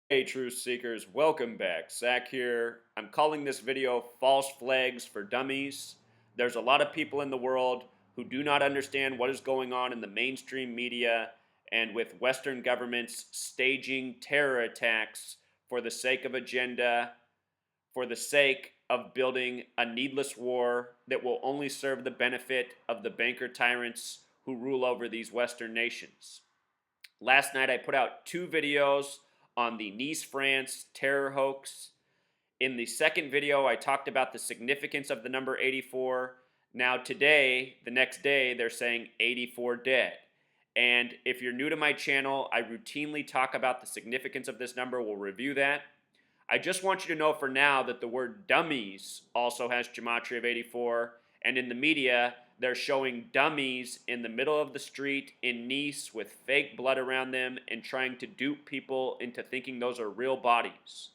Hey, truth seekers, welcome back. Zach here. I'm calling this video False Flags for Dummies. There's a lot of people in the world who do not understand what is going on in the mainstream media and with Western governments staging terror attacks for the sake of agenda, for the sake of building a needless war that will only serve the benefit of the banker tyrants who rule over these Western nations. Last night I put out two videos on the Nice, France terror hoax. In the second video, I talked about the significance of the number 84. Now, today, the next day, they're saying 84 dead. And if you're new to my channel, I routinely talk about the significance of this number. We'll review that. I just want you to know for now that the word dummies also has gematria of 84, and in the media, they're showing dummies in the middle of the street in Nice with fake blood around them and trying to dupe people into thinking those are real bodies.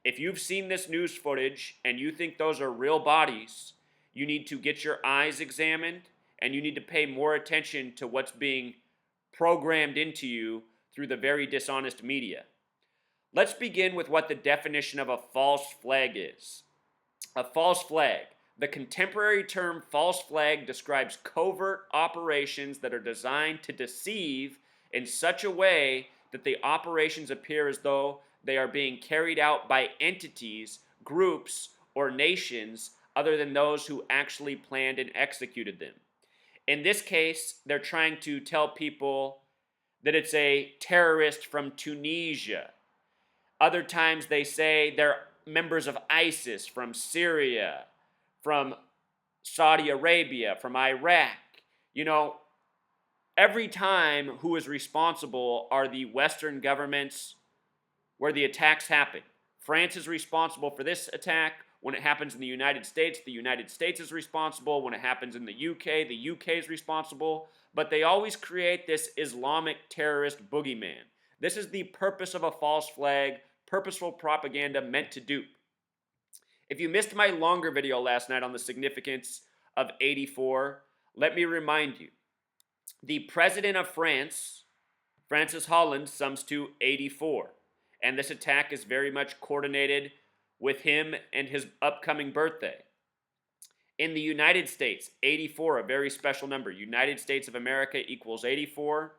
If you've seen this news footage and you think those are real bodies, you need to get your eyes examined and you need to pay more attention to what's being programmed into you through the very dishonest media. Let's begin with what the definition of a false flag is. A false flag. The contemporary term false flag describes covert operations that are designed to deceive in such a way that the operations appear as though they are being carried out by entities, groups, or nations other than those who actually planned and executed them. In this case, they're trying to tell people that it's a terrorist from Tunisia. Other times they say they're members of ISIS from Syria, from Saudi Arabia, from Iraq. You know, every time who is responsible are the Western governments where the attacks happen. France is responsible for this attack. When it happens in the United States is responsible. When it happens in the UK is responsible. But they always create this Islamic terrorist boogeyman. This is the purpose of a false flag, purposeful propaganda meant to dupe. If you missed my longer video last night on the significance of 84, let me remind you. The president of France, Francis Holland, sums to 84. And this attack is very much coordinated with him and his upcoming birthday. In the United States, 84, a very special number. United States of America equals 84.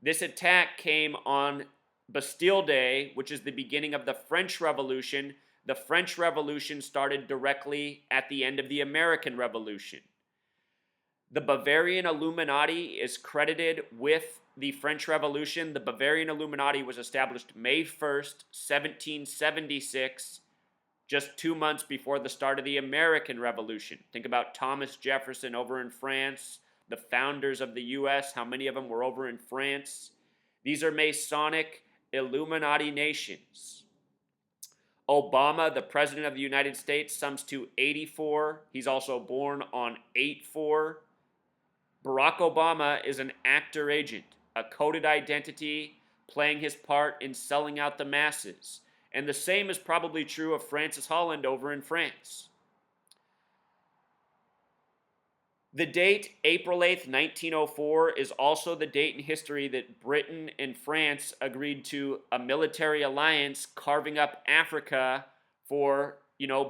This attack came on Bastille Day, which is the beginning of the French Revolution. The French Revolution started directly at the end of the American Revolution. The Bavarian Illuminati is credited with the French Revolution. The Bavarian Illuminati was established May 1st, 1776, just 2 months before the start of the American Revolution. Think about Thomas Jefferson over in France, the founders of the U.S., how many of them were over in France. These are Masonic Illuminati nations. Obama, the President of the United States, sums to 84. He's also born on 8/4. Barack Obama is an actor agent, a coded identity, playing his part in selling out the masses. And the same is probably true of Francis Holland over in France. The date, April 8th, 1904, is also the date in history that Britain and France agreed to a military alliance carving up Africa for,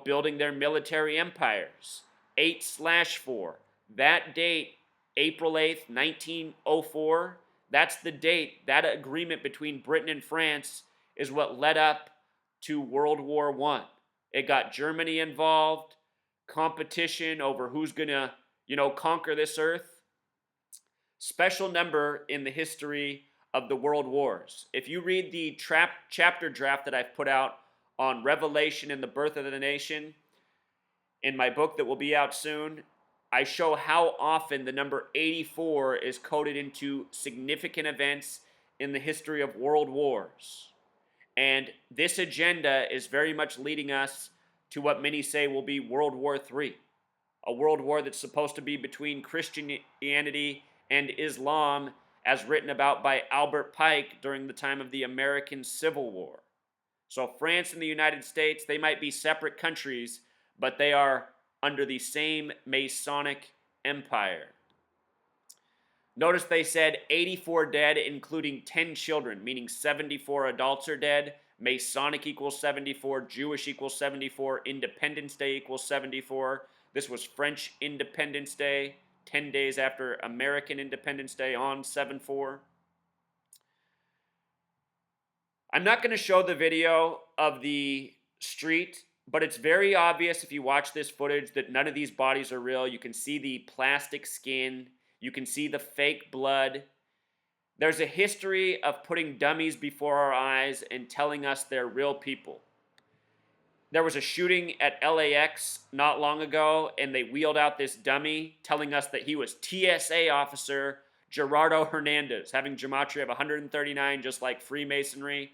building their military empires. 8/4. That date, April 8th, 1904, that's the date, that agreement between Britain and France is what led up to World War I. It got Germany involved, competition over who's going to conquer this earth. Special number in the history of the world wars. If you read the chapter draft that I've put out on Revelation and the Birth of the Nation, in my book that will be out soon, I show how often the number 84 is coded into significant events in the history of world wars. And this agenda is very much leading us to what many say will be World War III. A world war that's supposed to be between Christianity and Islam, as written about by Albert Pike during the time of the American Civil War. So France and the United States, they might be separate countries, but they are under the same Masonic empire. Notice they said 84 dead, including 10 children, meaning 74 adults are dead. Masonic equals 74, Jewish equals 74, Independence Day equals 74. This was French Independence Day, 10 days after American Independence Day on 7/4. I'm not going to show the video of the street, but it's very obvious if you watch this footage that none of these bodies are real. You can see the plastic skin. You can see the fake blood. There's a history of putting dummies before our eyes and telling us they're real people. There was a shooting at LAX not long ago, and they wheeled out this dummy telling us that he was TSA officer Gerardo Hernandez, having gematria of 139, just like Freemasonry.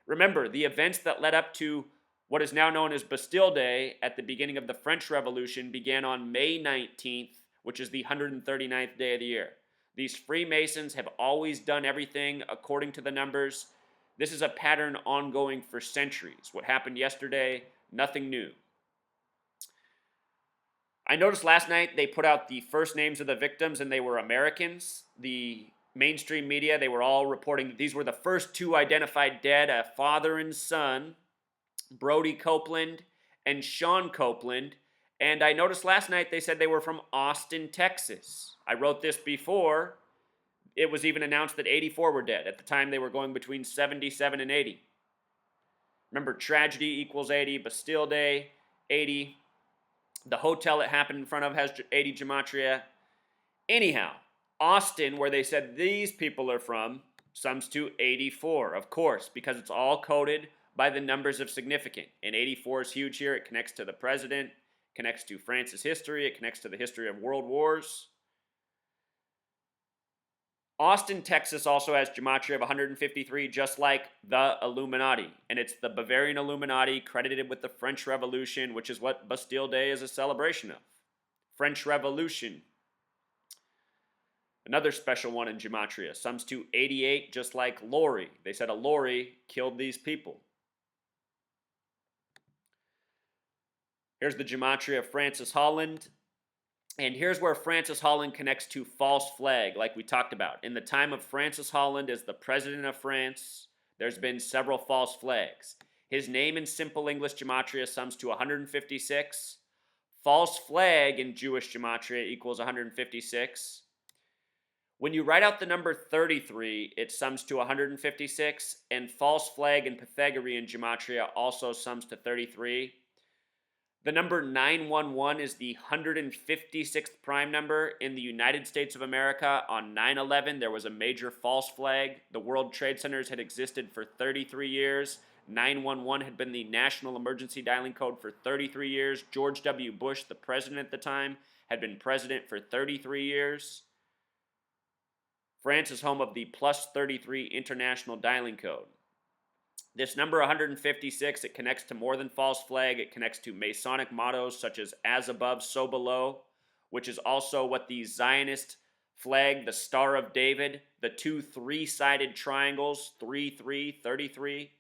Remember, the events that led up to what is now known as Bastille Day at the beginning of the French Revolution began on May 19th, which is the 139th day of the year. These Freemasons have always done everything according to the numbers. This is a pattern ongoing for centuries. What happened yesterday, nothing new. I noticed last night they put out the first names of the victims, and they were Americans. The mainstream media, they were all reporting that these were the first two identified dead, a father and son, Brody Copeland and Sean Copeland. And I noticed last night they said they were from Austin, Texas. I wrote this before. It was even announced that 84 were dead. At the time, they were going between 77 and 80. Remember, tragedy equals 80, Bastille Day, 80. The hotel it happened in front of has 80 gematria. Anyhow, Austin, where they said these people are from, sums to 84, of course, because it's all coded by the numbers of significant. And 84 is huge here. It connects to the president, connects to France's history, it connects to the history of world wars. Austin, Texas also has gematria of 153, just like the Illuminati. And it's the Bavarian Illuminati credited with the French Revolution, which is what Bastille Day is a celebration of. French Revolution. Another special one in gematria, sums to 88, just like lorry. They said a lorry killed these people. Here's the gematria of Francis Holland. And here's where Francis Holland connects to false flag, like we talked about. In the time of Francis Holland as the president of France, there's been several false flags. His name in simple English gematria sums to 156. False flag in Jewish gematria equals 156. When you write out the number 33, it sums to 156, and false flag in Pythagorean gematria also sums to 33. The number 911 is the 156th prime number in the United States of America. On 9/11, there was a major false flag. The World Trade Centers had existed for 33 years. 911 had been the national emergency dialing code for 33 years. George W. Bush, the president at the time, had been president for 33 years. France is home of the plus 33 international dialing code. This number 156, it connects to more than false flag. It connects to Masonic mottos such as above, so below, which is also what the Zionist flag, the Star of David, the two three-sided triangles, 3, 33.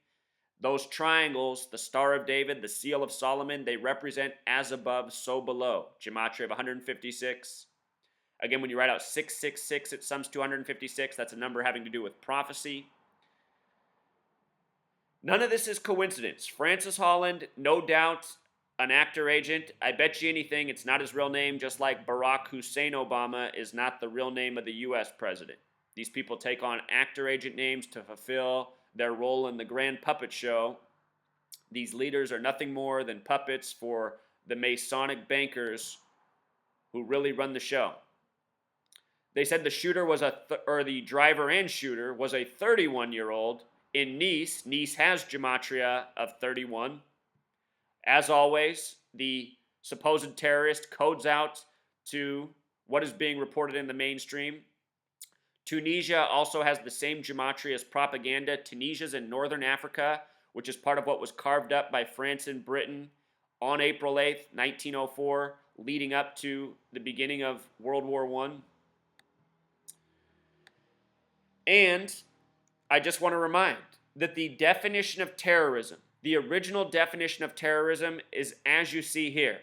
Those triangles, the Star of David, the Seal of Solomon, they represent as above, so below. Gematria of 156. Again, when you write out 666, it sums to 156. That's a number having to do with prophecy. None of this is coincidence. Francis Holland, no doubt an actor agent. I bet you anything it's not his real name, just like Barack Hussein Obama is not the real name of the U.S. president. These people take on actor agent names to fulfill their role in the grand puppet show. These leaders are nothing more than puppets for the Masonic bankers who really run the show. They said the shooter was the driver and shooter was a 31-year-old in Nice. Nice has gematria of 31. As always, the supposed terrorist codes out to what is being reported in the mainstream. Tunisia also has the same gematria as propaganda. Tunisia's in northern Africa, which is part of what was carved up by France and Britain on April 8th, 1904, leading up to the beginning of World War I. And I just want to remind that the definition of terrorism, the original definition of terrorism is as you see here.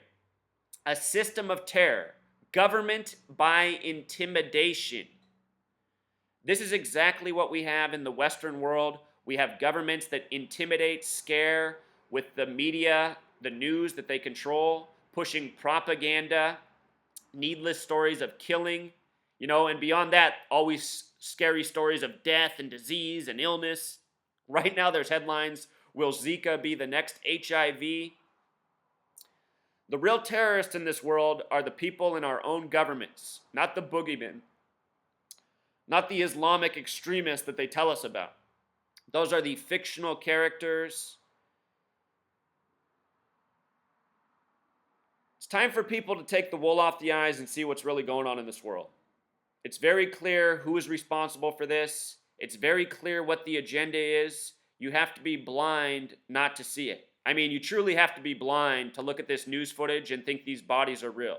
A system of terror, government by intimidation. This is exactly what we have in the Western world We have governments that intimidate, scare with the media, the news that they control, pushing propaganda, needless stories of killing, and beyond that, always scary stories of death and disease and illness. Right now, there's headlines: will Zika be the next HIV? The real terrorists in this world are the people in our own governments, not the boogeymen, not the Islamic extremists that they tell us about. Those are the fictional characters. It's time for people to take the wool off the eyes and see what's really going on in this world. It's very clear who is responsible for this. It's very clear what the agenda is. You have to be blind not to see it. I mean, you truly have to be blind to look at this news footage and think these bodies are real.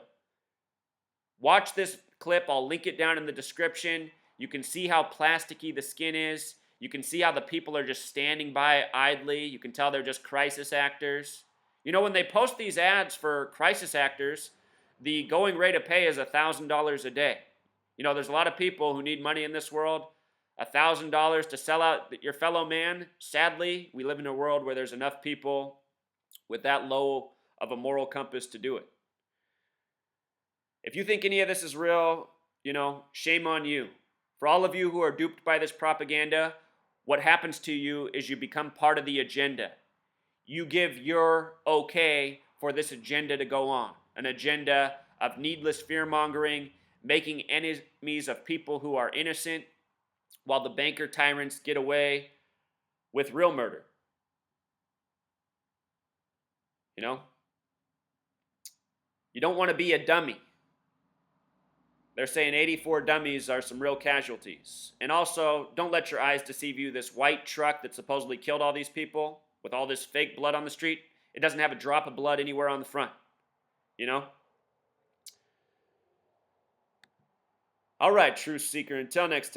Watch this clip. I'll link it down in the description. You can see how plasticky the skin is. You can see how the people are just standing by idly. You can tell they're just crisis actors. When they post these ads for crisis actors, the going rate of pay is $1,000 a day. There's a lot of people who need money in this world. $1,000 to sell out your fellow man. Sadly, we live in a world where there's enough people with that low of a moral compass to do it. If you think any of this is real, shame on you. For all of you who are duped by this propaganda, what happens to you is you become part of the agenda. You give your okay for this agenda to go on. An agenda of needless fear-mongering, making enemies of people who are innocent, while the banker tyrants get away with real murder. You don't want to be a dummy. They're saying 84 dummies are some real casualties. And also, don't let your eyes deceive you. This white truck that supposedly killed all these people with all this fake blood on the street, it doesn't have a drop of blood anywhere on the front. All right, truth seeker, until next time.